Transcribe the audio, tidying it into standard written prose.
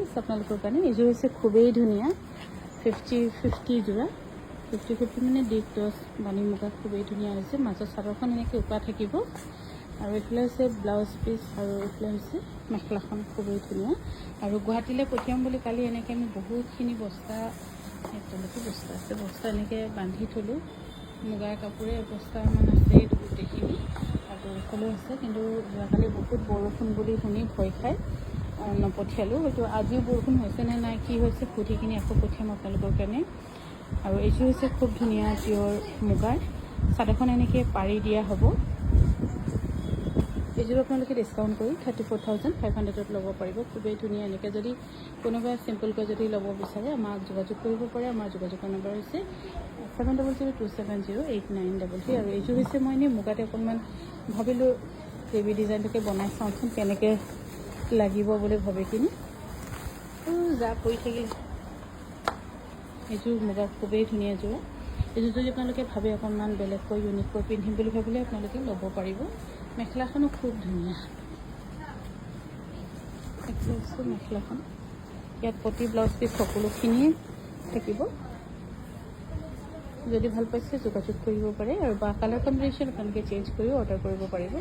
Piece আপোনালোকৰ কাৰণে। এইযোৰ হৈছে খুবেই ধুনীয়া, 50-50 যোৰা, 50-50 মানে ডিপ টচ বাণী মুগা, খুবেই ধুনীয়া হৈছে। মাজত চাদৰখন এনেকৈ ওপৰা থাকিব আৰু এইফালে হৈছে ব্লাউজ পিচ আৰু এইফালে হৈছে মেখেলাখন, খুবেই ধুনীয়া। আৰু গুৱাহাটীলৈ পঠিয়াম বুলি কালি এনেকৈ আমি বহুতখিনি বস্তা, তেওঁলোকে বস্তা আছে, বস্তা এনেকৈ বান্ধি থলোঁ, মুগাৰ কাপোৰে বস্তামান আছে গোটেইখিনি। আৰু এইফালেও আছে, কিন্তু যোৱাকালি বহুত বৰষুণ বুলি শুনি ভয় খাই নপঠিয়ালোঁ। হয়তো আজিও বৰষুণ হৈছে নে নাই, কি হৈছে সুধি কিনি আকৌ পঠিয়াম আপোনালোকৰ কাৰণে। আৰু এইযোৰ হৈছে খুব ধুনীয়া পিয়ৰ মুগাৰ, চাদৰখন এনেকৈ পাৰি দিয়া হ'ব। এইযোৰ আপোনালোকে ডিছকাউণ্ট কৰি 34,500 ল'ব পাৰিব, খুবেই ধুনীয়া। এনেকৈ যদি কোনোবাই চিম্পলকৈ যদি ল'ব বিচাৰে আমাক যোগাযোগ কৰিব পাৰে। আমাৰ যোগাযোগৰ নম্বৰ হৈছে 7002708933। আৰু এইযোৰ হৈছে মই এনেই মুগাতে অকণমান ভাবিলোঁ বেবী ডিজাইনটোকে বনাই চাওঁচোন কেনেকৈ লাগিব বুলি ভাবি কিনি যা কৰি থাকিল। এইযোৰ মুগাৰ খুবেই ধুনীয়া যোৰা। এইযোৰ যদি আপোনালোকে ভাবে অকণমান বেলেগকৈ ইউনিককৈ পিন্ধিম বুলি ভাবিলে আপোনালোকে ল'ব পাৰিব। মেখেলাখনো খুব ধুনীয়া, মেখেলাখন ইয়াত পটি ব্লাউজ পিচ সকলোখিনিয়ে থাকিব। যদি ভাল পাইছে যোগাযোগ কৰিব পাৰে, আৰু বা কালাৰ কম্বিনেশ্যন আপোনালোকে চেঞ্জ কৰিও অৰ্ডাৰ কৰিব পাৰিব।